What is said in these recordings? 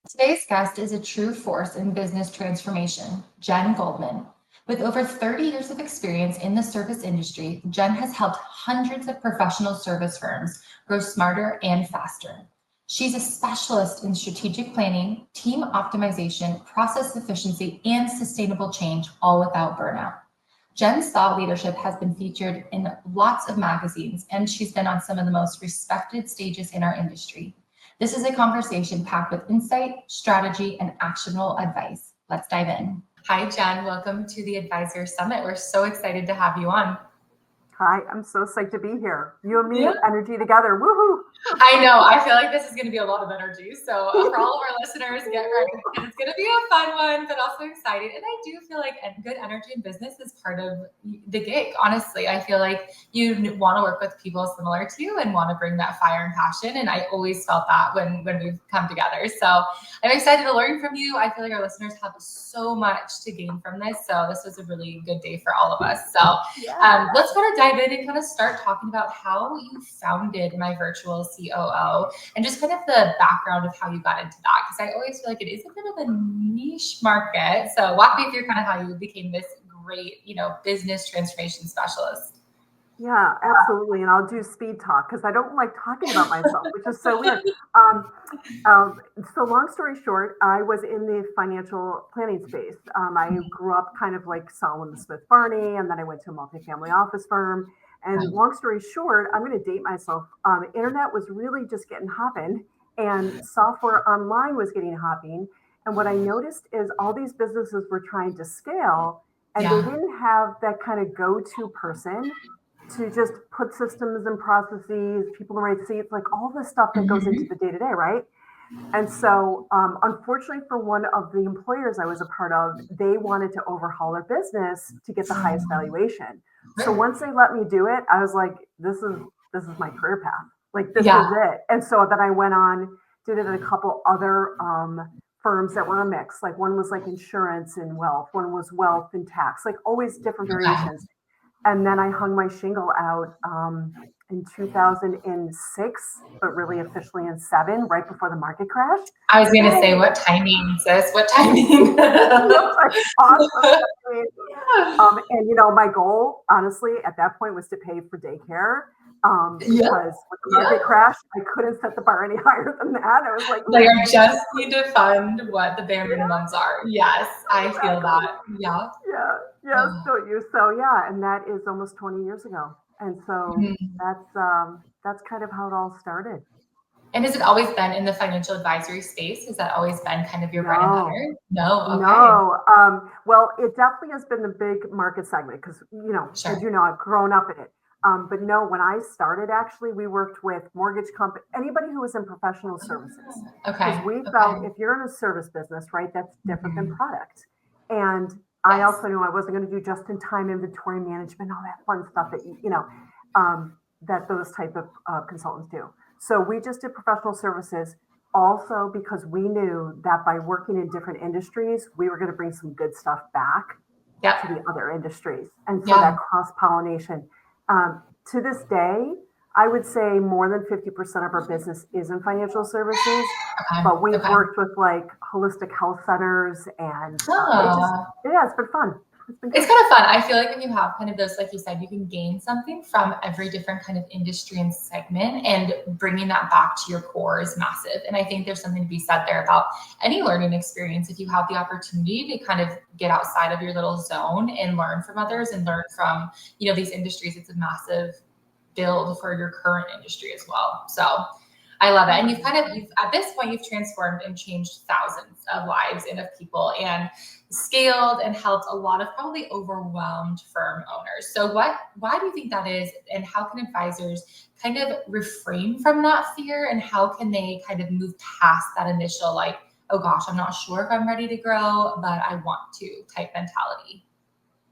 Today's guest is a true force in business transformation, Jen Goldman. With over 30 years of experience in the service industry, Jen has helped hundreds of professional service firms grow smarter and faster. She's a specialist in strategic planning, team optimization, process efficiency, and sustainable change, all without burnout. Jen's thought leadership has been featured in lots of magazines, and she's been on some of the most respected stages in our industry. This is a conversation packed with insight, strategy, and actionable advice. Let's dive in. Hi, Jen. Welcome to the Advisor Summit. We're so excited to have you on. Hi, I'm so psyched to be here. You and me, energy together. Woohoo! I know. I feel like this is going to be a lot of energy. So for all of our listeners, get ready. And it's going to be a fun one, but also excited. And I do feel like good energy in business is part of the gig. Honestly, I feel like you want to work with people similar to you and want to bring that fire and passion. And I always felt that when we've come together. So I'm excited to learn from you. I feel like our listeners have so much to gain from this. So this was a really good day for all of us. So let's kind of dive in and kind of start talking about how you founded My Virtual COO and just kind of the background of how you got into that. Because I always feel like it is a bit of a niche market. So walk me through kind of how you became this great, business transformation specialist. Yeah, absolutely. And I'll do speed talk because I don't like talking about myself, which is so weird. So long story short, I was in the financial planning space. I grew up kind of like Solomon Smith Barney, and then I went to a multifamily office firm. And long story short, I'm going to date myself. Internet was really just getting hopping, and software online was getting hopping. And what I noticed is all these businesses were trying to scale, and they didn't have that kind of go-to person to just put systems and processes, people in the right seats, like all the stuff that goes into the day-to-day, right? And so, unfortunately for one of the employers I was a part of, they wanted to overhaul their business to get the highest valuation. So once they let me do it, I was like, this is my career path. Like, this is it. And so then I went on, did it at a couple other firms that were a mix. Like one was like insurance and wealth, one was wealth and tax, like always different variations. And then I hung my shingle out in 2006, but really officially in 2007, right before the market crash. I was going to say, what timing, sis? What timing? Awesome. And my goal, honestly, at that point was to pay for daycare. Because with the market crash, I couldn't set the bar any higher than that. I was like, I just need to fund what the bare minimums are. Yes, I feel that. Yeah. Yes, don't you? So and that is almost 20 years ago. And so that's kind of how it all started. And has it always been in the financial advisory space? Has that always been kind of your bread and butter? No. Okay. No. Well, it definitely has been the big market segment because, as you know, I've grown up in it. But no, when I started, actually, we worked with mortgage company, anybody who was in professional services. Because we felt if you're in a service business, right, that's different than product. And I also knew I wasn't going to do just-in-time inventory management, all that fun stuff that that those type of consultants do. So we just did professional services. Also, because we knew that by working in different industries, we were going to bring some good stuff back to the other industries, and so that cross-pollination. To this day, I would say more than 50% of our business is in financial services, but we've worked with like holistic health centers and it's been fun. It's kind of fun. I feel like when you have kind of those, like you said, you can gain something from every different kind of industry and segment, and bringing that back to your core is massive. And I think there's something to be said there about any learning experience. If you have the opportunity to kind of get outside of your little zone and learn from others and learn from, these industries, it's a massive build for your current industry as well. So I love it. And you've at this point, you've transformed and changed thousands of lives and of people, and scaled and helped a lot of probably overwhelmed firm owners. So why do you think that is? And how can advisors kind of refrain from that fear? And how can they kind of move past that initial, like, oh gosh, I'm not sure if I'm ready to grow, but I want to type mentality?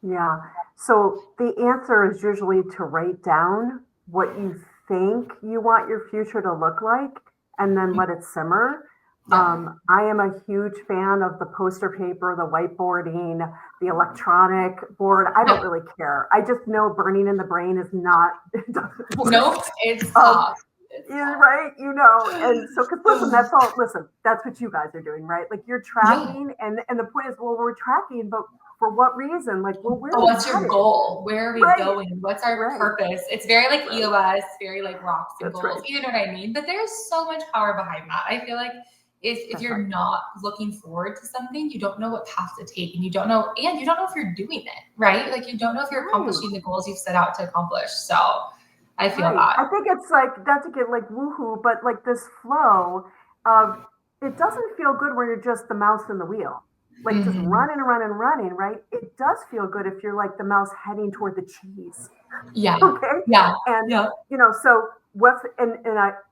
Yeah. So the answer is usually to write down what you think you want your future to look like and then let it simmer. I am a huge fan of the poster paper, the whiteboarding, the electronic board. I don't really care. I just know burning in the brain is not. Nope, it's tough. Yeah, right. And so, because listen, that's what you guys are doing, right? Like you're Yeah. tracking, and the point is, well, we're tracking, but for what reason? Like, well, where But are we what's your headed? goal? Where are we Right, going? What's our right, purpose? It's very like right. EOS, very like rocks and That's goals. right. You know what I mean? But there's so much power behind that. I feel like if That's you're right. not looking forward to something, you don't know what path to take, and you don't know if you're doing it, right? Like you don't know if you're Right. accomplishing the goals you've set out to accomplish. So I feel Right. that. I think it's like not to get like woohoo, but like this flow of it doesn't feel good where you're just the mouse in the wheel, like just Mhm. running and running and running, right? It does feel good if you're like the mouse heading toward the cheese. Yeah. Okay. Yeah. And Yeah. so what's and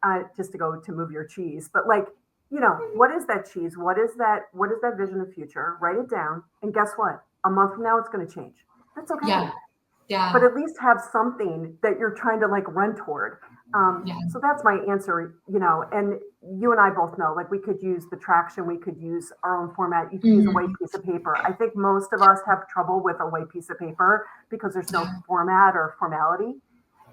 I just to go to move your cheese, but like, what is that cheese? What is that vision of future? Write it down. And guess what? A month from now it's gonna change. That's okay, Yeah. but Yeah. at least have something that you're trying to like run toward. Yeah. So that's my answer, and you and I both know, like we could use the traction, we could use our own format, you can use a white Mhm. piece of paper. I think most of us have trouble with a white piece of paper because there's no Yeah. format or formality.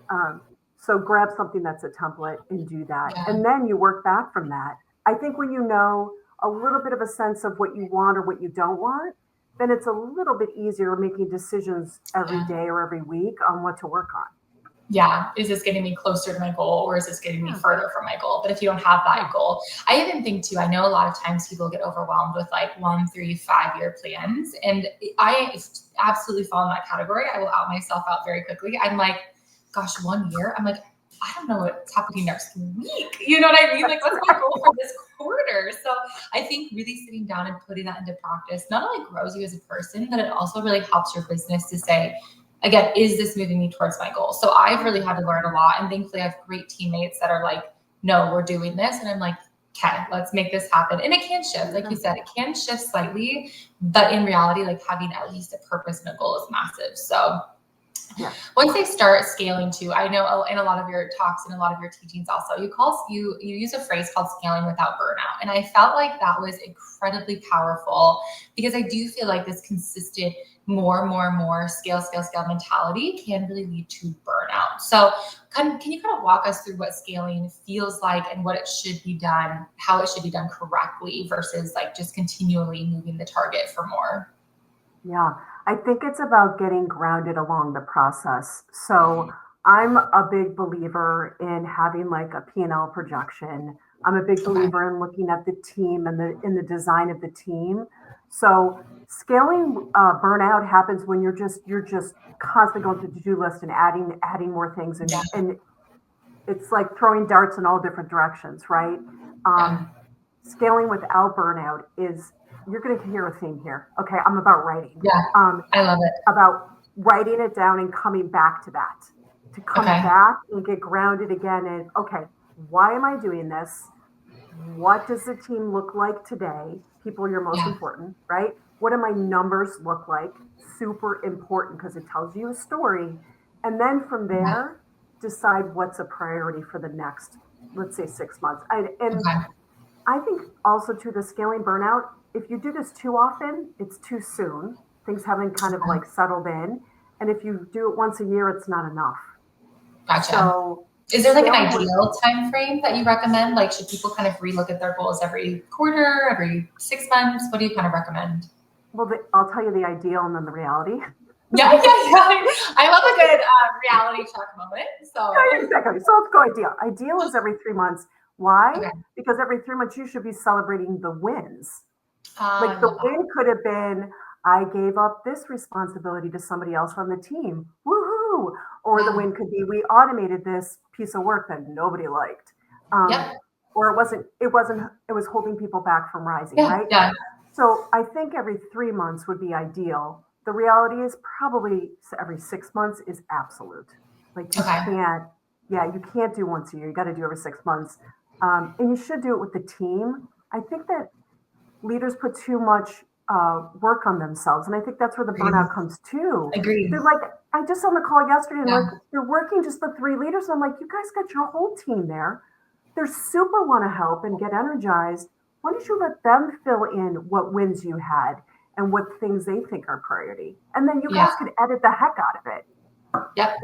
Um, so grab something that's a template and do that. Yeah. And then you work back from that. I think when you know a little bit of a sense of what you want or what you don't want, then it's a little bit easier making decisions every Yeah. day or every week on what to work on. Yeah, is this getting me closer to my goal or is this getting me Yeah, further from my goal? But if you don't have yeah, that goal, I even think too, I know a lot of times people get overwhelmed with like 1, 3, 5 year plans. And I absolutely fall in that category. I will out myself out very quickly. I'm like, gosh, 1 year. I'm like, I don't know what's happening next week. You know what I mean? Like, that's what's my right. goal for this quarter? So I think really sitting down and putting that into practice not only grows you as a person, but it also really helps your business to say, again, is this moving me towards my goal? So I've really had to learn a lot. And thankfully, I have great teammates that are like, no, we're doing this. And I'm like, okay, let's make this happen. And it can shift. Like you said, it can shift slightly. But in reality, like having at least a purpose and a goal is massive. So Yeah. once they start scaling too, I know in a lot of your talks and a lot of your teachings also, you use a phrase called scaling without burnout. And I felt like that was incredibly powerful because I do feel like this consistent more scale mentality can really lead to burnout. So can you kind of walk us through what scaling feels like and what it should be done, how it should be done correctly versus like just continually moving the target for more? Yeah, I think it's about getting grounded along the process. So I'm a big believer in having like a P&L projection. I'm a big Okay. believer in looking at the team and the design of the team. So scaling burnout happens when you're just constantly going through the to-do list and adding more things, Yeah. and it's like throwing darts in all different directions, right? Yeah. Scaling without burnout is you're going to hear a theme here. Okay, I'm about writing. Yeah. Um, I love it. about writing it down and coming back to that, to come Okay. back and get grounded again. And okay, why am I doing this? What does the team look like today? People are your most Yeah. important, right? What do my numbers look like? Super important because it tells you a story. And then from Yeah. there, decide what's a priority for the next, let's say, 6 months. And Okay. I think also to the scaling burnout, if you do this too often, it's too soon. Things haven't kind of like settled in. And if you do it once a year, it's not enough. Gotcha. So Is there like an scaling with, ideal time frame that you recommend? Like, should people kind of relook at their goals every quarter, every 6 months? What do you kind of recommend? well, I'll tell you the ideal and then the reality. Yeah, yeah, yeah. I love a good reality check moment. Yeah, So, exactly. So let's go ideal. Ideal is every 3 months. Why? okay. Because every 3 months you should be celebrating the wins. I Like the love that. win could have been, I gave up this responsibility to somebody else on the team. Woohoo! Or the Yeah. win could be, we automated this piece of work that nobody liked. Um, Yep. or it was holding people back from rising, Yeah. right? Yeah. So I think every 3 months would be ideal. The reality is probably every 6 months is absolute. Like Okay. you can't do once a year. You got to do every 6 months. And you should do it with the team. I think that leaders put too much work on themselves. And I think that's where the Agreed. burnout comes too. Agreed. They're like, I just on the call yesterday, and Yeah. like, they're working just the three leaders. And I'm like, you guys got your whole team there. They're super want to help and get energized. Why don't you let them fill in what wins you had and what things they think are priority? And then you Yeah. guys could edit the heck out of it. Yep.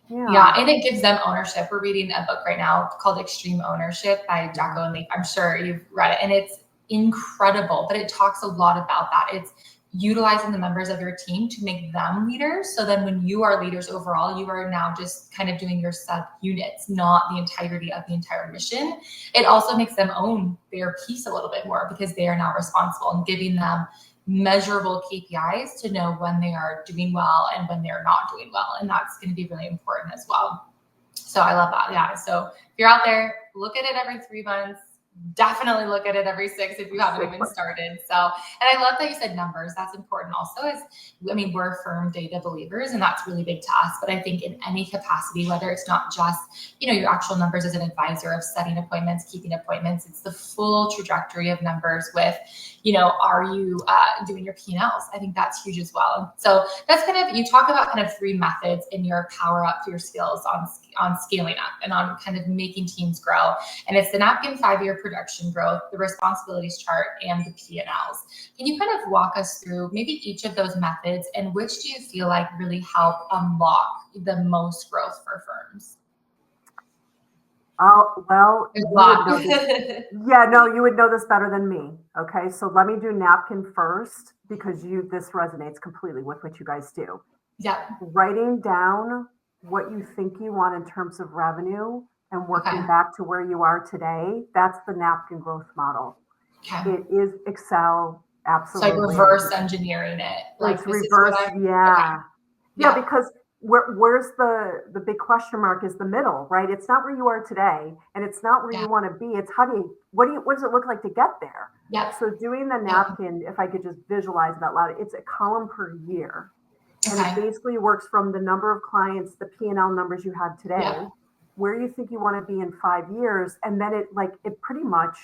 Yeah, and it gives them ownership. We're reading a book right now called Extreme Ownership by Jocko and Leaf. I'm sure you've read it, and it's incredible, but it talks a lot about that. It's utilizing the members of your team to make them leaders. So then when you are leaders overall, you are now just kind of doing your sub units, not the entirety of the entire mission. It also makes them own their piece a little bit more because they are now responsible and giving them measurable KPIs to know when they are doing well and when they're not doing well. And that's going to be really important as well. So I love that. Yeah. So if you're out there, look at it every 3 months. Definitely look at it every 6 if you haven't even started. So, and I love that you said numbers. That's important also. We're firm data believers, and that's really big to us. But I think in any capacity, whether it's not just, your actual numbers as an advisor of setting appointments, keeping appointments, it's the full trajectory of numbers with, are you doing your P&Ls? I think that's huge as well. So that's you talk about kind of 3 methods in your power up your skills on scaling up and on kind of making teams grow. And it's the napkin 5-year production growth, the responsibilities chart, and the P&Ls. Can you kind of walk us through maybe each of those methods and which do you feel like really help unlock the most growth for firms? Well, There's a lot. You would know this better than me. Okay, so let me do napkin first because this resonates completely with what you guys do. Yeah. Writing down what you think you want in terms of revenue and working back to where you are today, that's the napkin growth model. Okay. It is Excel, absolutely. So like reverse engineering it. Like it's reverse, yeah. Because where's the big question mark is the middle, right? It's not where you are today, and it's not where you want to be. It's what does it look like to get there? Yeah. So doing the napkin, if I could just visualize that loud, it's a column per year. And it basically works from the number of clients, the P&L numbers you have today, where you think you want to be in 5 years. And then it pretty much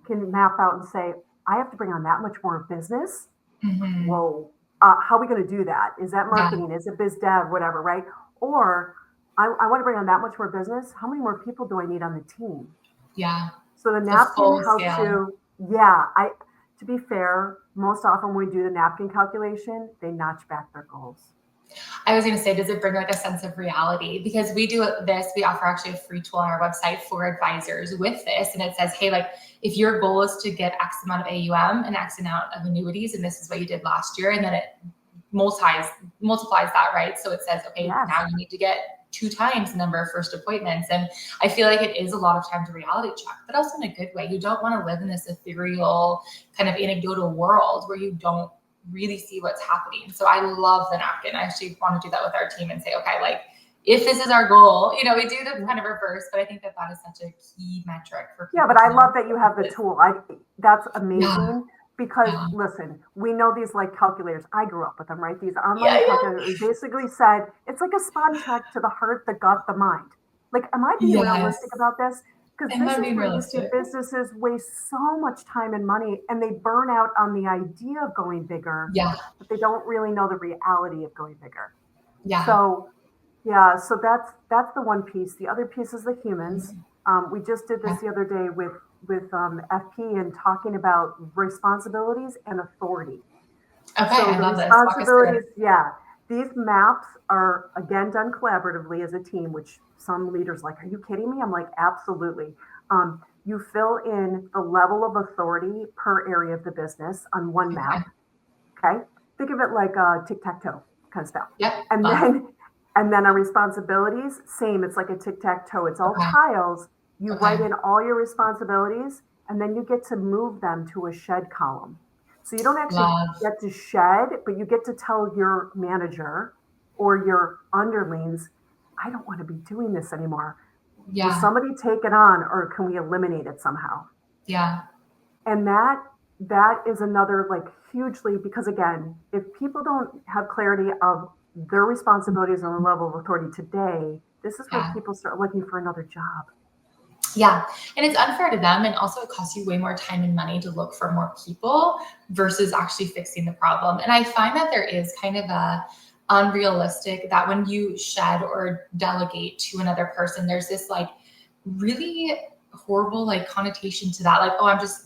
can map out and say, I have to bring on that much more business. Mm-hmm. Whoa. How are we going to do that? Is that marketing? Is it biz dev, whatever, right? Or I want to bring on that much more business. How many more people do I need on the team? Yeah. So the napkin helps you. Yeah. To be fair, most often when we do the napkin calculation, they notch back their goals. I was going to say, does it bring like a sense of reality? Because we offer actually a free tool on our website for advisors with this. And it says, hey, like if your goal is to get X amount of AUM and X amount of annuities, and this is what you did last year, and then it multiplies that, right? So it says, okay, now you need to get 2 times the number of first appointments. And I feel like it is a lot of time to reality check, but also in a good way. You don't want to live in this ethereal kind of anecdotal world where you don't really see what's happening. So I love the napkin. I actually want to do that with our team and say, okay, like if this is our goal, we do the kind of reverse, but I think that is such a key metric for people. Yeah, but I love that you have the tool. That's amazing because listen, we know these like calculators. I grew up with them, right? These online calculators basically said it's like a spot check to the heart, the gut, the mind. Like, am I being realistic about this? Because this is where you see businesses waste so much time and money, and they burn out on the idea of going bigger, but they don't really know the reality of going bigger. Yeah. So that's the one piece. The other piece is the humans. We just did this the other day with FP and talking about responsibilities and authority. Okay, so I love responsibilities, these maps are, again, done collaboratively as a team, which some leaders like, are you kidding me? I'm like, absolutely. You fill in the level of authority per area of the business on one map. Okay. Think of it like a tic-tac-toe kind of stuff. Yep. And then our responsibilities, same. It's like a tic-tac-toe. It's all tiles. You write in all your responsibilities, and then you get to move them to a shed column. So you don't actually get to shed, but you get to tell your manager or your underlings, I don't want to be doing this anymore. Yeah. Will somebody take it on, or can we eliminate it somehow? Yeah. And that is another hugely, because again, if people don't have clarity of their responsibilities and the level of authority today, this is where people start looking for another job. Yeah. And it's unfair to them. And also it costs you way more time and money to look for more people versus actually fixing the problem. And I find that there is kind of a unrealistic that when you shed or delegate to another person, there's this really horrible connotation to that.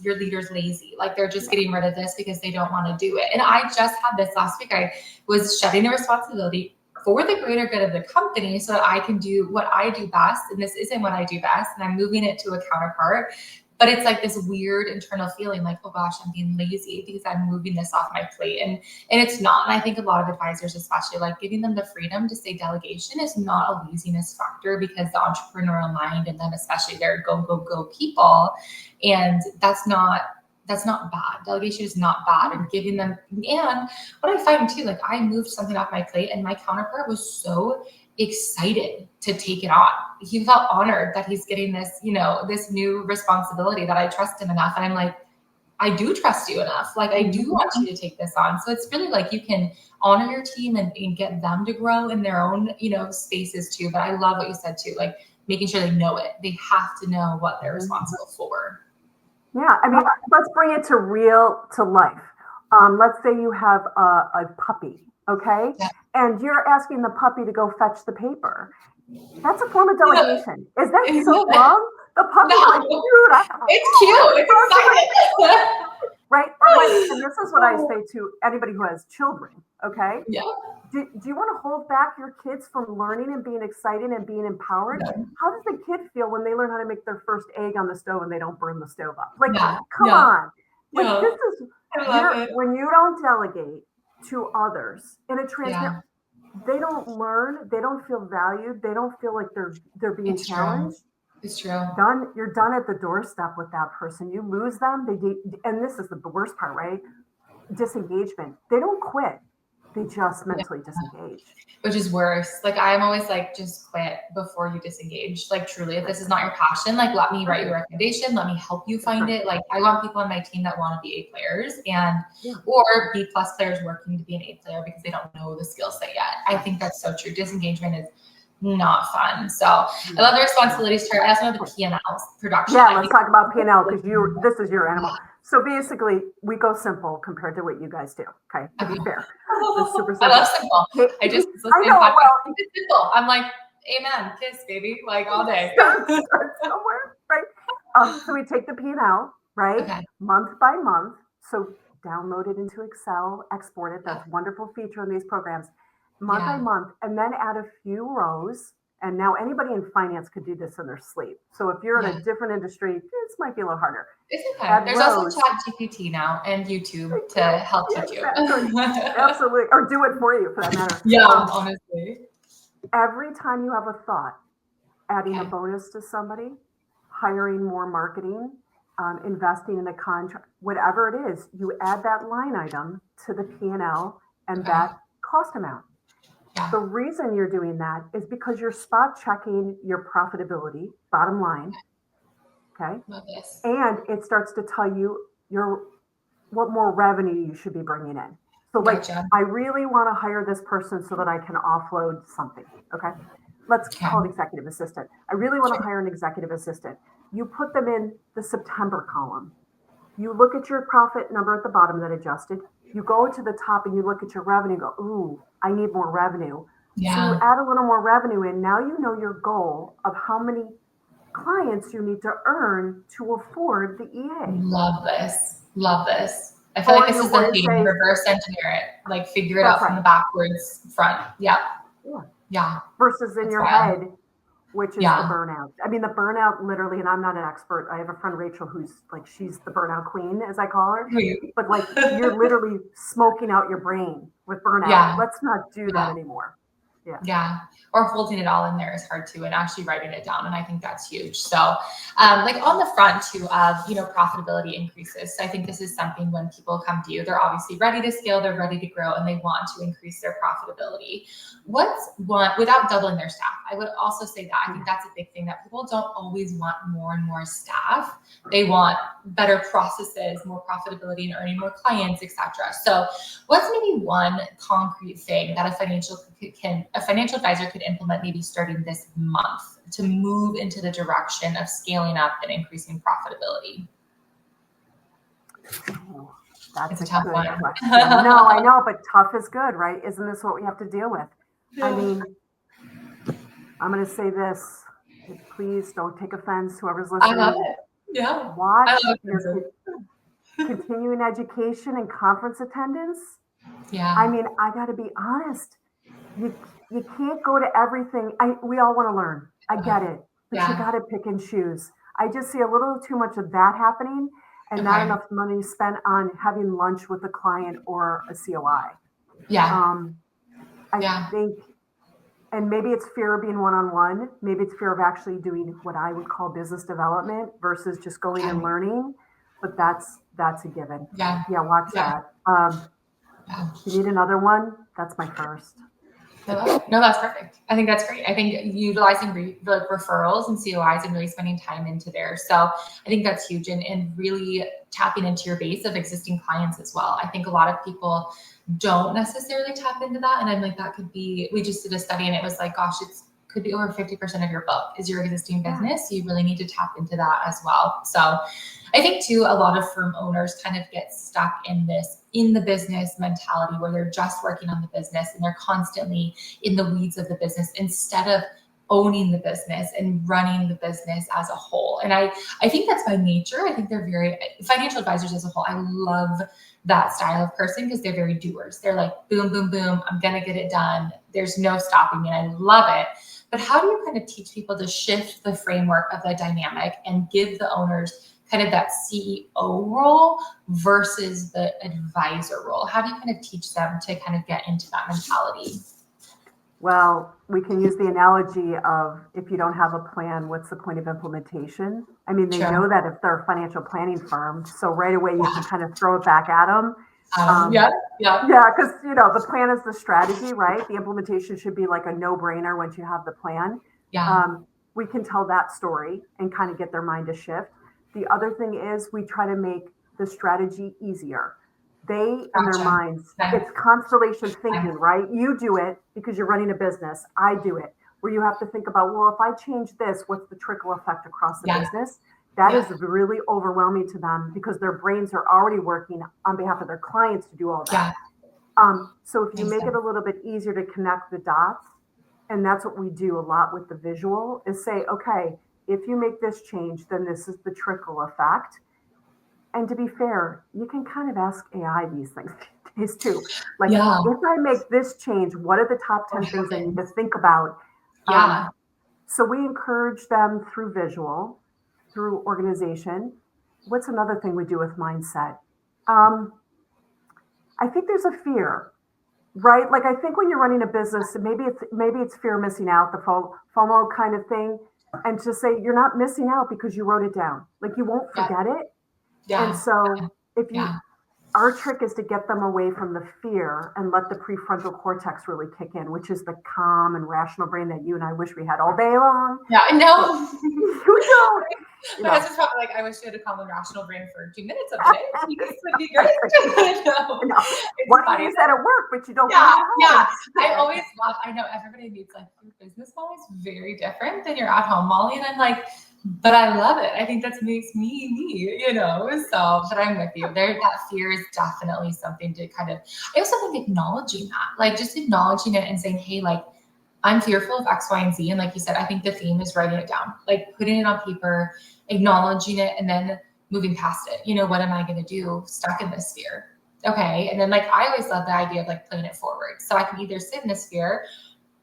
Your leader's lazy. They're just getting rid of this because they don't want to do it. And I just had this last week. I was shedding a responsibility for the greater good of the company so that I can do what I do best. And this isn't what I do best. And I'm moving it to a counterpart. But it's like this weird internal feeling like, oh gosh, I'm being lazy because I'm moving this off my plate. And it's not. And I think a lot of advisors, especially like giving them the freedom to say delegation is not a laziness factor, because the entrepreneurial mind and then especially their go, go, go people. And that's not bad. Delegation is not bad. And giving them, and what I find too, like I moved something off my plate and my counterpart was so excited to take it on. He felt honored that he's getting this, this new responsibility, that I trust him enough. And I'm like, I do trust you enough. Like I do want you to take this on. So it's really like you can honor your team and get them to grow in their own, spaces too. But I love what you said too, like making sure they know it. They have to know what they're responsible for. Yeah. I mean, let's bring it to life. Let's say you have a puppy. Okay. Yeah. And you're asking the puppy to go fetch the paper. That's a form of delegation. Is that so wrong? The puppy's like, dude, it's cute. It's exciting. Right? Or like, and this is what I say to anybody who has children. Okay. Yeah. Do you want to hold back your kids from learning and being excited and being empowered? No. How does the kid feel when they learn how to make their first egg on the stove and they don't burn the stove up? Like, come on. Like, this is when you don't delegate to others in a transparent, they don't learn, they don't feel valued, they don't feel like they're being challenged. It's true. You're done at the doorstep with that person. You lose them. And this is the worst part, right? Disengagement. They don't quit. They just mentally disengage. Which is worse. Like I'm always like, just quit before you disengage. Like truly, if this is not your passion, like let me write your recommendation. Let me help you find it. Like I want people on my team that want to be A players or B+ players working to be an A player because they don't know the skill set yet. I think that's so true. Disengagement is not fun. So I love the responsibilities chart. I also know the P&L production. Yeah, let's talk about P&L because this is your animal. So basically, we go simple compared to what you guys do. Okay, to be fair, it's super simple. I love simple. I just it's simple. I'm like, amen, kiss, baby, like all day. Start somewhere, right? So we take the P&L, right, month by month. So download it into Excel, export it. That's a wonderful feature in these programs. Month by month, and then add a few rows. And now anybody in finance could do this in their sleep. So if you're in a different industry, this might be a little harder. It's okay. There's also ChatGPT now and YouTube to help teach you. Absolutely. Or do it for you for that matter. Yeah, honestly. Every time you have a thought, adding a bonus to somebody, hiring more marketing, investing in a contract, whatever it is, you add that line item to the P&L and that cost amount. The reason you're doing that is because you're spot checking your profitability, bottom line. Okay. Love this. And it starts to tell you what more revenue you should be bringing in. So like, I really want to hire this person so that I can offload something. Okay. Let's call it executive assistant. I really want to hire an executive assistant. You put them in the September column. You look at your profit number at the bottom that adjusted. You go to the top and you look at your revenue and go, ooh, I need more revenue. Yeah. So you add a little more revenue in. Now you know your goal of how many clients you need to earn to afford the EA. Love this. Love this. I feel like this is the theme. Reverse engineer it. Like figure it out from the backwards front. Yep. Yeah. Versus in your head, which is the burnout. I mean, the burnout literally, and I'm not an expert. I have a friend, Rachel, who's like, she's the burnout queen, as I call her. But like, you're literally smoking out your brain with burnout. Yeah. Let's not do that anymore. Yeah. Or holding it all in there is hard too, and actually writing it down. And I think that's huge. So like on the front too of, profitability increases. So I think this is something when people come to you, they're obviously ready to scale, they're ready to grow, and they want to increase their profitability. What's one, without doubling their staff? I would also say that I think that's a big thing, that people don't always want more and more staff. They want better processes, more profitability, and earning more clients, etc. So what's maybe one concrete thing that a financial advisor could implement maybe starting this month to move into the direction of scaling up and increasing profitability? Oh, that's a tough one. No, I know, but tough is good, right? Isn't this what we have to deal with? I mean, I'm going to say this. Please don't take offense, whoever's listening. I love it. Yeah. Watch your continuing education and conference attendance. Yeah. I mean, I got to be honest. you can't go to everything. We all want to learn. I get it, but you Yeah. got to pick and choose. I just see a little too much of that happening and not Okay. enough money spent on having lunch with a client or a COI. Yeah. I Yeah. think, and maybe it's fear of being one-on-one. Maybe it's fear of actually doing what I would call business development versus just going and Yeah. learning. But that's a given. Yeah. Yeah, watch Yeah. that. Yeah. You need another one? That's my first. I love it. No, that's perfect. I think that's great. I think utilizing referrals and COIs and really spending time into there. So I think that's huge, and really tapping into your base of existing clients as well. I think a lot of people don't necessarily tap into that. And I'm like, that could be, we just did a study and it was like, gosh, it's could be over 50% of your book is your existing business. So you really need to tap into that as well. So I think too, a lot of firm owners kind of get stuck in this, in the business mentality where they're just working on the business and they're constantly in the weeds of the business instead of owning the business and running the business as a whole. And I think that's by nature. I think they're very financial advisors as a whole. I love that style of person because they're very doers. They're like, boom, boom, boom. I'm going to get it done. There's no stopping me. And I love it. But how do you kind of teach people to shift the framework of the dynamic and give the owners kind of that CEO role versus the advisor role? How do you kind of teach them to kind of get into that mentality? Well, we can use the analogy of if you don't have a plan, what's the point of implementation? I mean, they know True. that if they're a financial planning firm, so right away you Yeah. can kind of throw it back at them. Yeah. Yeah. Yeah, because the plan is the strategy, right? The implementation should be like a no-brainer once you have the plan. Yeah. We can tell that story and kind of get their mind to shift. The other thing is we try to make the strategy easier. They, in their Gotcha. minds, Okay. it's constellation Okay. thinking, right? You do it because you're running a business. I do it, where you have to think about, well, if I change this, what's the trickle effect across the Yeah. business? That Yeah. is really overwhelming to them because their brains are already working on behalf of their clients to do all that. Yeah. So if you Makes make it sense. a little bit easier to connect the dots, and that's what we do a lot with the visual, is say, okay, if you make this change, then this is the trickle effect. And to be fair, you can kind of ask AI these things these days too. Like, Yeah. if I make this change, what are the top 10 What things I need to happens? think about? Um, Yeah. so we encourage them through visual, through organization. What's another thing we do with mindset? Um, I think there's a fear, right? Like I think when you're running a business, maybe it's fear of missing out, the FOMO kind of thing, and to say you're not missing out because you wrote it down. Like you won't Yeah. forget it. And Yeah. so if you Yeah. our trick is to get them away from the fear and let the prefrontal cortex really kick in, which is the calm and rational brain that you and I wish we had all day long. Yeah. I But know. you don't, you My know. husband's probably like, I wish you had a calm and rational brain for 2 minutes of the day. This would be great. No, You know, it's why do you funny. use that at work, but you don't Yeah, use it at yeah. I home? always love, I know everybody needs like your business Molly is very different than your at home Molly. And I'm like, but I love it. I think that makes me. So, but I'm with you. There, that fear is definitely something to kind of, I also think acknowledging that, like just acknowledging it and saying, hey, like, I'm fearful of X, Y, and Z. And like you said, I think the theme is writing it down, like putting it on paper, acknowledging it, and then moving past it. What am I going to do stuck in this fear? Okay. And then like, I always love the idea of like playing it forward. So I can either sit in this fear,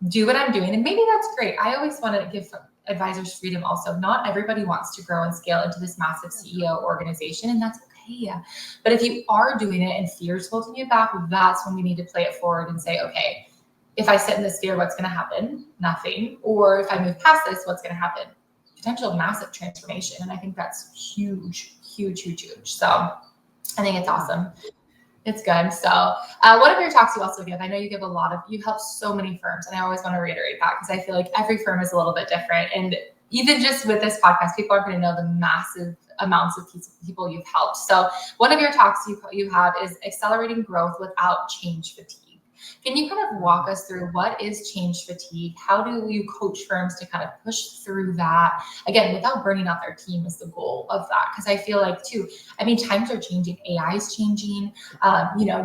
do what I'm doing, and maybe that's great. I always want to give advisors freedom also. Not everybody wants to grow and scale into this massive CEO organization, and that's okay. But if you are doing it and fear's holding you back, that's when we need to play it forward and say, okay, if I sit in this fear, what's going to happen? Nothing. Or if I move past this, what's going to happen? Potential massive transformation. And I think that's huge, huge, huge, huge. So I think it's awesome. It's good. So one of your talks you also give, I know you give you help so many firms, and I always want to reiterate that because I feel like every firm is a little bit different. And even just with this podcast, people aren't going to know the massive amounts of people you've helped. So one of your talks you have is accelerating growth without change fatigue. Can you kind of walk us through what is change fatigue? How do you coach firms to kind of push through that? Again, without burning out their team is the goal of that. Because I feel like too, times are changing. AI is changing.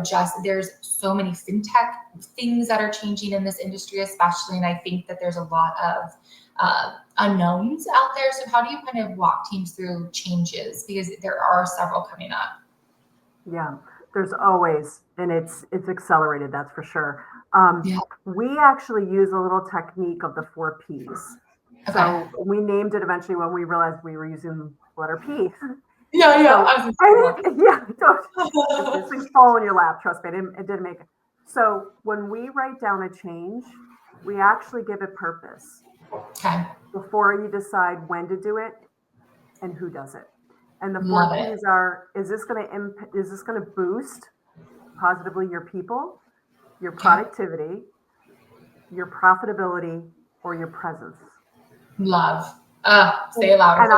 Just there's so many fintech things that are changing in this industry, especially. And I think that there's a lot of unknowns out there. So how do you kind of walk teams through changes? Because there are several coming up. Yeah, there's always, and it's accelerated, that's for sure. Yeah. We actually use a little technique of the 4 Ps. Okay. So we named it eventually when we realized we were using the letter P. Yeah. So I was these things fall in your lap. Trust me, it didn't make it. So when we write down a change, we actually give it purpose okay. before you decide when to do it and who does it. And the Love 4 Ps are: is this going to boost positively your people, your productivity, your profitability, or your presence? Love. Say it louder. And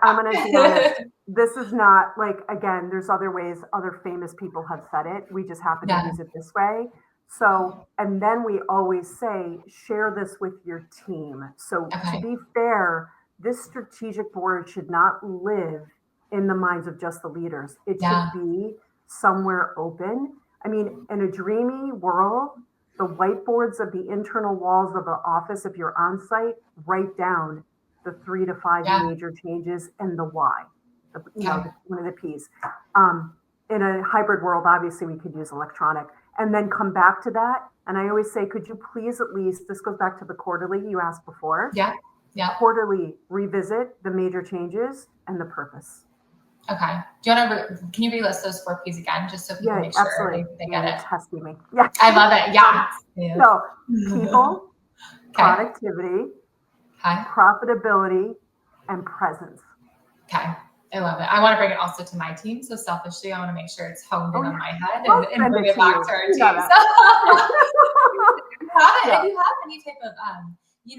I'm going to be honest. This is not like, again, there's other ways other famous people have said it. We just happen to use it this way. So, and then we always say, share this with your team. So to be fair, this strategic board should not live in the minds of just the leaders. It should be somewhere open. I mean, in a dreamy world, the whiteboards of the internal walls of the office, if you're on site, write down the 3 to 5 major changes and the why, one of the P's. In a hybrid world, obviously we could use electronic and then come back to that. And I always say, could you please at least, this goes back to the quarterly you asked before. Quarterly revisit the major changes and the purpose. Okay. Do you want to, can you relist those 4 Ps again, just so people make sure they get it? Testing me. Yeah. I love it. Yeah. So people, productivity, profitability, and presence. Okay. I love it. I want to bring it also to my team. So selfishly, I want to make sure it's honed in on my head and bring it back to our team. If you have any type of,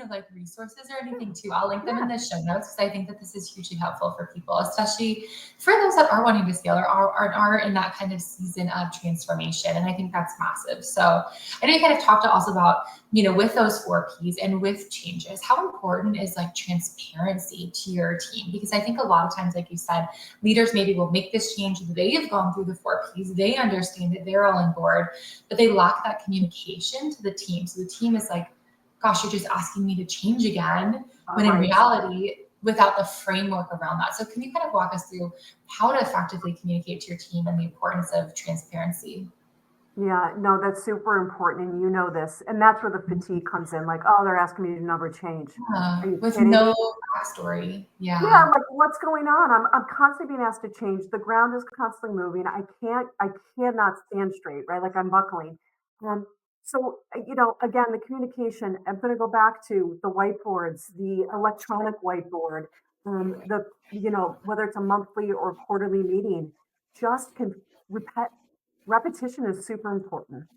like resources or anything too, I'll link them in the show notes, because I think that this is hugely helpful for people, especially for those that are wanting to scale or are in that kind of season of transformation. And I think that's massive. So I know you kind of talked also about, with those 4 Ps and with changes, how important is like transparency to your team? Because I think a lot of times, like you said, leaders maybe will make this change. They have gone through the 4 Ps. They understand it. They're all on board, but they lack that communication to the team. So the team is like, gosh, you're just asking me to change again, when in reality, without the framework around that. So can you kind of walk us through how to effectively communicate to your team and the importance of transparency? Yeah, no, that's super important. And you know this. And that's where the fatigue comes in. Like, oh, they're asking me to never change. With no backstory. Yeah, like what's going on? I'm constantly being asked to change. The ground is constantly moving. I cannot stand straight, right? Like I'm buckling. So, again, the communication, I'm going to go back to the whiteboards, the electronic whiteboard, whether it's a monthly or quarterly meeting, just repetition is super important.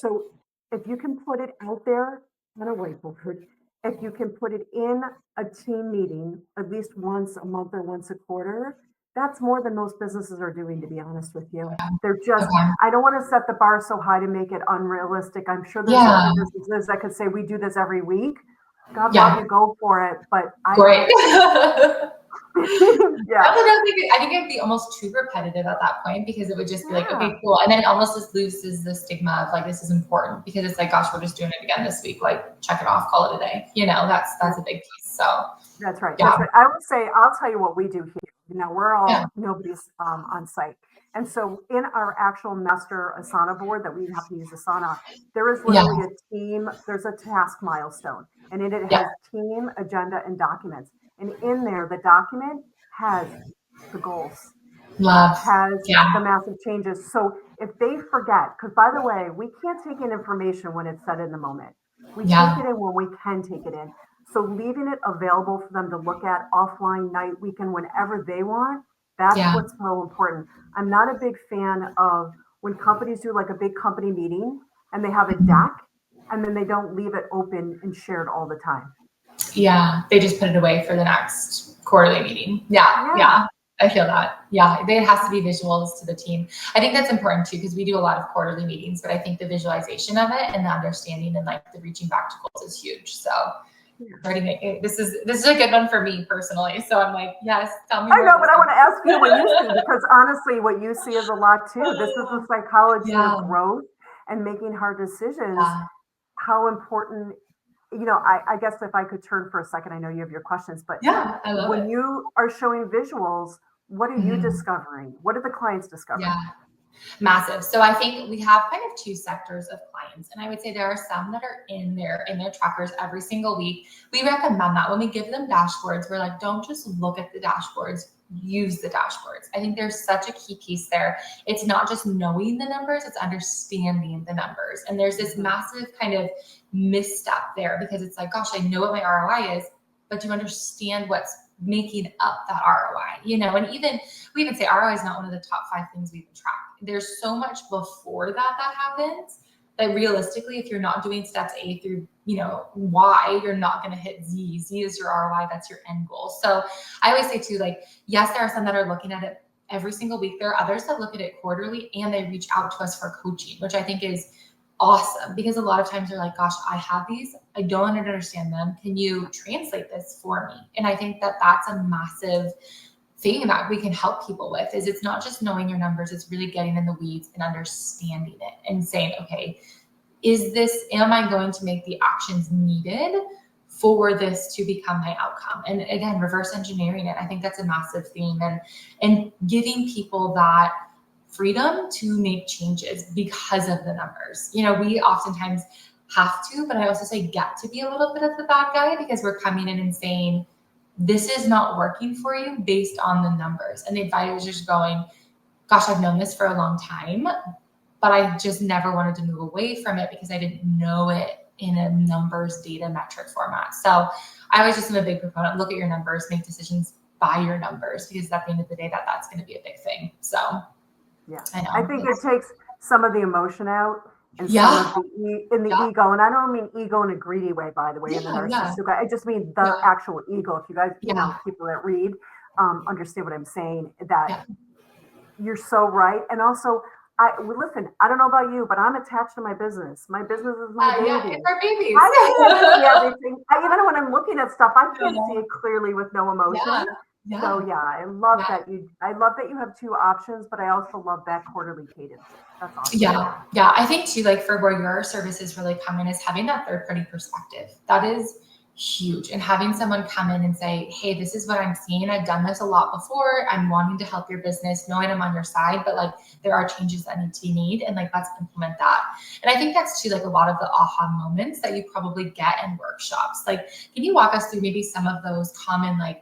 So if you can put it out there on a whiteboard, if you can put it in a team meeting at least once a month or once a quarter, that's more than most businesses are doing, to be honest with you. They're just, I don't want to set the bar so high to make it unrealistic. I'm sure there's other businesses that could say we do this every week. God love you, go for it. But I think it'd be almost too repetitive at that point, because it would just be like, okay, cool. And then it almost just loses the stigma of like, this is important, because it's like, gosh, we're just doing it again this week. Like, check it off, call it a day. That's a big piece. So that's right. That's right. I would say, I'll tell you what we do here. We're all, nobody's on site. And so in our actual master Asana board that we have to use Asana, there is literally a team, there's a task milestone, and in it has team, agenda, and documents. And in there, the document has the goals, has the massive changes. So if they forget, because by the way, we can't take in information when it's said in the moment. We take it in when we can take it in. So leaving it available for them to look at offline, night, weekend, whenever they want, that's what's so important. I'm not a big fan of when companies do like a big company meeting and they have a deck and then they don't leave it open and shared all the time. Yeah, they just put it away for the next quarterly meeting. Yeah. I feel that. Yeah, it has to be visuals to the team. I think that's important too, because we do a lot of quarterly meetings, but I think the visualization of it and the understanding and like the reaching back to goals is huge. So this is a good one for me personally. So I'm like, yes, tell me. I know, but I want to ask you what you see, because honestly, what you see is a lot too. This is the psychology of growth and making hard decisions. How important, I guess if I could turn for a second, I know you have your questions, but I love when you are showing visuals, what are you discovering? What are the clients discovering? Massive. So I think we have kind of 2 sectors of clients. lines. And I would say there are some that are in their trackers every single week. We recommend that when we give them dashboards, we're like, don't just look at the dashboards, use the dashboards. I think there's such a key piece there. It's not just knowing the numbers, it's understanding the numbers. And there's this massive kind of misstep there because it's like, gosh, I know what my ROI is, but do you understand what's making up that ROI? And we even say ROI is not one of the top 5 things we can track. There's so much before that happens that realistically, if you're not doing steps A through, Y, you're not going to hit Z. Z is your ROI. That's your end goal. So I always say too, like, yes, there are some that are looking at it every single week. There are others that look at it quarterly and they reach out to us for coaching, which I think is awesome because a lot of times they're like, gosh, I have these, I don't understand them. Can you translate this for me? And I think that that's a massive thing that we can help people with is it's not just knowing your numbers, it's really getting in the weeds and understanding it and saying, okay, am I going to make the actions needed for this to become my outcome? And again, reverse engineering it. I think that's a massive theme and giving people that freedom to make changes because of the numbers. We oftentimes have to, but I also say get to be a little bit of the bad guy because we're coming in and saying, this is not working for you based on the numbers. And the advisors are going, gosh, I've known this for a long time, but I just never wanted to move away from it because I didn't know it in a numbers data metric format. So I always just am a big proponent, look at your numbers, make decisions by your numbers, because at the end of the day, that's going to be a big thing. So yeah, I think it takes some of the emotion out and some of the ego. And I don't mean ego in a greedy way, by the way, in the narcissistic way. I just mean the actual ego. If you guys, people that read, understand what I'm saying, that you're so right. And also, listen, I don't know about you, but I'm attached to my business. My business is my baby. Yeah, it's our babies. I can't see everything. Even when I'm looking at stuff, I can't see it clearly with no emotion. Yeah. So I love that you have 2 options, but I also love that quarterly cadence. That's awesome. Yeah. I think too, like for where your services really come in is having that third party perspective. That is huge. And having someone come in and say, hey, this is what I'm seeing. I've done this a lot before. I'm wanting to help your business, knowing I'm on your side, but like there are changes that need to be made and like let's implement that. And I think that's too like a lot of the aha moments that you probably get in workshops. Like, can you walk us through maybe some of those common like,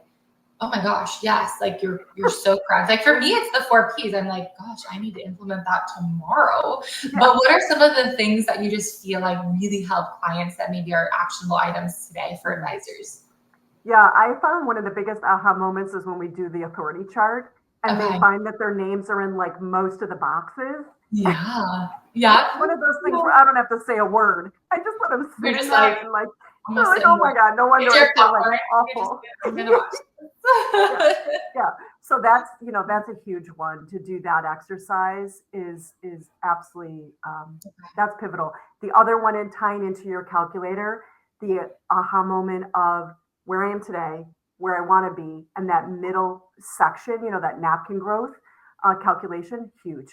oh my gosh, yes, like you're so correct. Like for me, it's the 4 Ps. I'm like, gosh, I need to implement that tomorrow. Yeah. But what are some of the things that you just feel like really help clients that maybe are actionable items today for advisors? Yeah, I found one of the biggest aha moments is when we do the authority chart and they find that their names are in like most of the boxes. Yeah. One of those things where I don't have to say a word. I just let them sit in that and like, oh my God, no wonder I feel like awful. Yeah. So that's a huge one. To do that exercise is absolutely that's pivotal. The other one in tying into your calculator, the aha moment of where I am today, where I want to be, and that middle section, that napkin growth calculation, huge,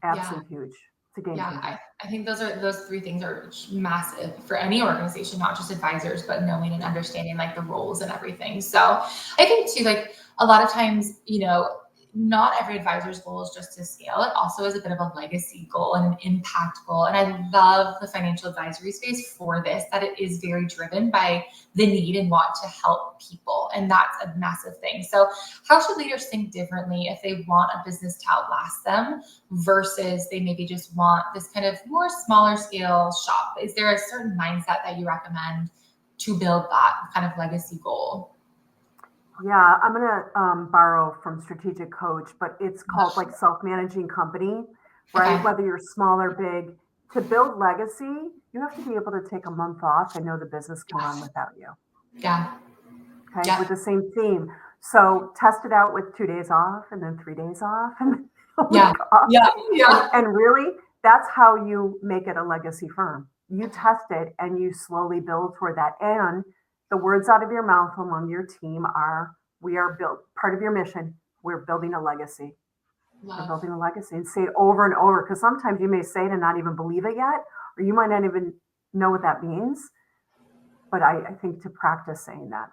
absolutely huge. It's a game changer. I think those 3 things are massive for any organization, not just advisors, but knowing and understanding like the roles and everything. So I think too, like a lot of times, not every advisor's goal is just to scale. It also is a bit of a legacy goal and an impact goal. And I love the financial advisory space for this, that it is very driven by the need and want to help people. And that's a massive thing. So how should leaders think differently if they want a business to outlast them versus they maybe just want this kind of more smaller scale shop? Is there a certain mindset that you recommend to build that kind of legacy goal? Yeah, I'm going to borrow from Strategic Coach, but it's called like self-managing company, right? Whether you're small or big, to build legacy, you have to be able to take a month off and know the business can run without you. Yeah. Okay. With the same theme. So test it out with 2 days off and then 3 days off and then a week off. And really, that's how you make it a legacy firm. You test it and you slowly build toward that. And the words out of your mouth among your team are, we are built, part of your mission, we're building a legacy. We're building a legacy, and say it over and over, because sometimes you may say it and not even believe it yet, or you might not even know what that means. But I think to practice saying that.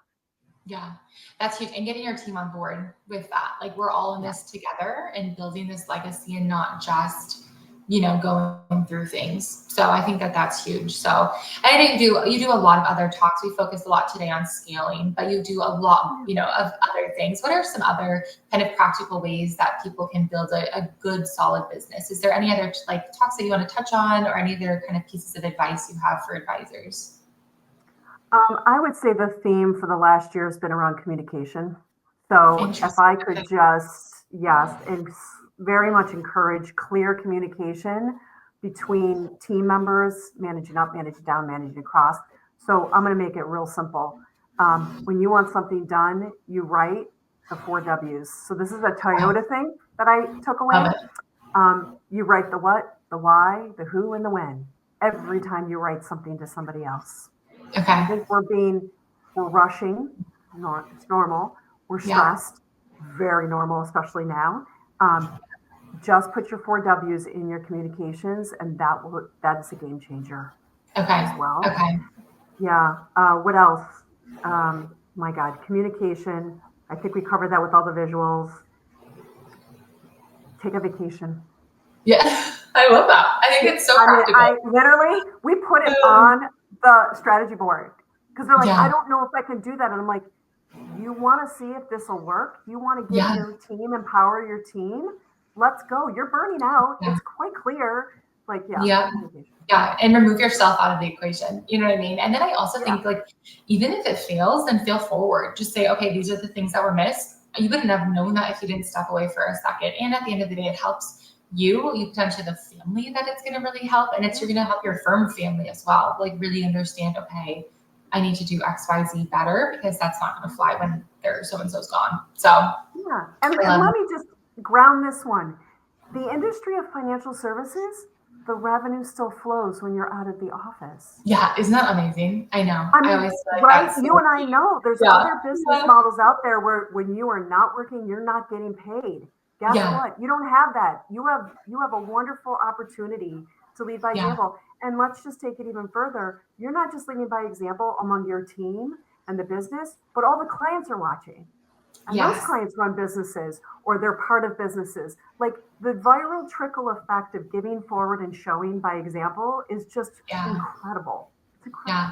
Yeah, that's huge. And getting your team on board with that. Like we're all in this together and building this legacy and not just going through things. So I think that that's huge. So I think you do a lot of other talks. We focused a lot today on scaling, but you do a lot, of other things. What are some other kind of practical ways that people can build a good, solid business? Is there any other like talks that you want to touch on, or any other kind of pieces of advice you have for advisors? I would say the theme for the last year has been around communication. So if I could just, yes, and very much encourage clear communication between team members, managing up, managing down, managing across. So I'm going to make it real simple. When you want something done, you write the 4 W's. So this is a Toyota thing that I took away. You write the what, the why, the who, and the when every time you write something to somebody else. Okay. I think we're rushing. It's normal. We're stressed, very normal, especially now. Just put your 4 W's in your communications, and that is a game changer. Okay. As well. Okay. Yeah. What else? My God, communication. I think we covered that with all the visuals. Take a vacation. Yeah, I love that. I think it's so practical. We put it on the strategy board because they're like, I don't know if I can do that. And I'm like, you want to see if this will work? You want to get your team, empower your team? Let's go. You're burning out. It's quite clear. Like, Yeah, and remove yourself out of the equation. You know what I mean? And then I also think like, even if it fails, then fail forward. Just say, okay, these are the things that were missed. You wouldn't have known that if you didn't step away for a second. And at the end of the day, it helps you potentially the family that it's going to really help. And you're going to help your firm family as well. Like really understand, okay, I need to do X, Y, Z better because that's not going to fly when so-and-so's gone. So and let me just ground this one. The industry of financial services, the revenue still flows when you're out of the office. Yeah, isn't that amazing? I know. I always feel like right? You and I know there's other business models out there where when you are not working, you're not getting paid. Guess what? You don't have that. You have a wonderful opportunity to lead by example. And let's just take it even further. You're not just leading by example among your team and the business, but all the clients are watching. And those clients run businesses or they're part of businesses. Like the viral trickle effect of giving forward and showing by example is just incredible. It's incredible. Yeah.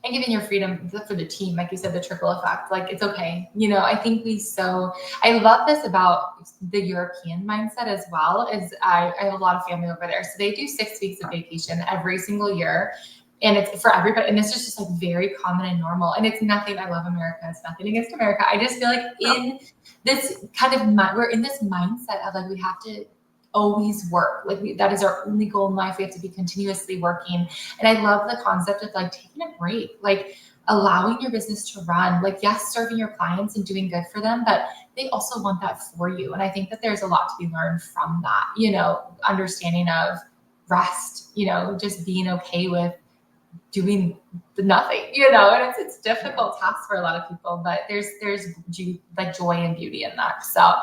And giving your freedom for the team, like you said, the trickle effect, like it's okay. I think I love this about the European mindset as well, is I have a lot of family over there. So they do 6 weeks of vacation every single year. And it's for everybody. And this is just like very common and normal. And it's nothing, I love America. It's nothing against America. I just feel like in this kind of, we're in this mindset of like, we have to always work. Like that is our only goal in life. We have to be continuously working. And I love the concept of like taking a break, like allowing your business to run, like, yes, serving your clients and doing good for them, but they also want that for you. And I think that there's a lot to be learned from that, understanding of rest, just being okay with doing nothing, and it's a difficult task for a lot of people, but there's like joy and beauty in that. So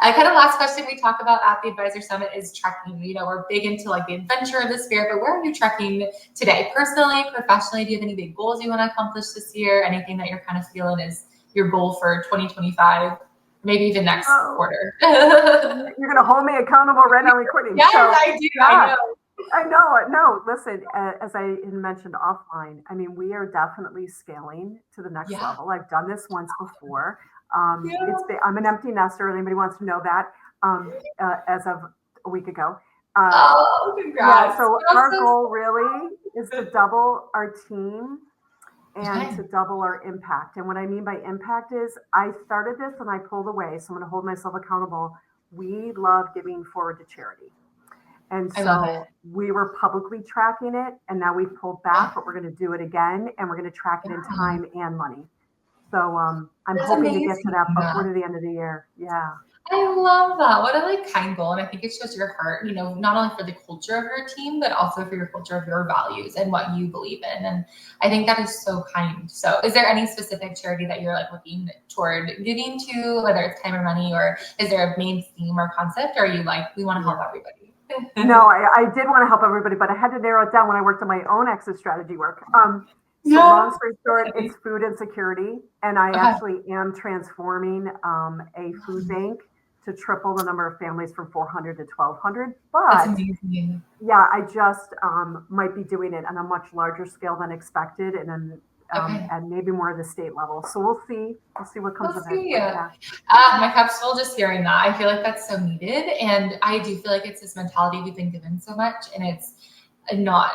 kind of last question we talk about at the Advisor Summit is trekking. We're big into like the adventure of the spirit, but where are you trekking today? Personally, professionally, do you have any big goals you want to accomplish this year? Anything that you're kind of feeling is your goal for 2025? Maybe even next quarter. You're going to hold me accountable right now recording. Yes, I do. I know. No, listen, as I mentioned offline, I mean, we are definitely scaling to the next level. I've done this once before. I'm an empty nester. Anybody wants to know that as of a week ago. Congrats. So our goal really is to double our team and to double our impact. And what I mean by impact is I started this and I pulled away. So I'm going to hold myself accountable. We love giving forward to charity. And so we were publicly tracking it, and now we've pulled back, but we're going to do it again, and we're going to track it in time and money. So I'm hoping to get to that before the end of the year. Yeah. I love that. What a kind goal. And I think it shows your heart, not only for the culture of your team, but also for your culture of your values and what you believe in. And I think that is so kind. So is there any specific charity that you're like looking toward giving to, whether it's time or money, or is there a main theme or concept, or are you like, we want to help everybody? No, I did want to help everybody, but I had to narrow it down when I worked on my own exit strategy work. So long story short, it's food insecurity. And I actually am transforming a food bank to triple the number of families from 400 to 1,200. That's But amazing. yeah, I just might be doing it on a much larger scale than expected, and then Okay. and maybe more at the state level. So we'll see. We'll see what comes We'll of it. see. But yeah. My cup's full just hearing that. I feel like that's so needed. And I do feel like it's this mentality we've been given so much, and it's not,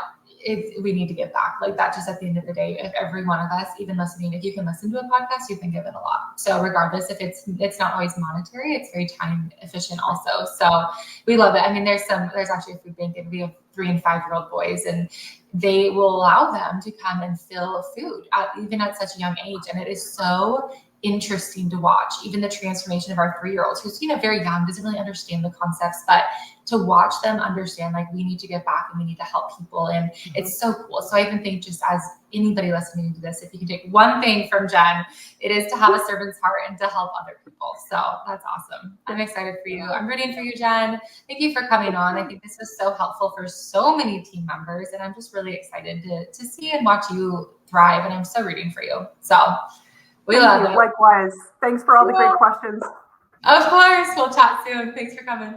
we need to give back. Like that, just at the end of the day, if every one of us, even listening, if you can listen to a podcast, you've been given a lot. So regardless, if it's not always monetary, it's very time efficient also. So we love it. I mean, there's actually a food bank, and we have 3 and 5-year-old boys, and they will allow them to come and fill food even at such a young age. And it is so interesting to watch, even the transformation of our 3-year-olds, who's, very young, doesn't really understand the concepts, but to watch them understand, like, we need to give back and we need to help people. And it's so cool. So I even think, just as anybody listening to this, if you can take one thing from Jen, it is to have a servant's heart and to help other people. So that's awesome. I'm excited for you. I'm rooting for you, Jen. Thank you for coming on. I think this was so helpful for so many team members, and I'm just really excited to see and watch you thrive. And I'm so rooting for you. So we love it. Likewise. Thanks for all the great questions. Of course. We'll chat soon. Thanks for coming.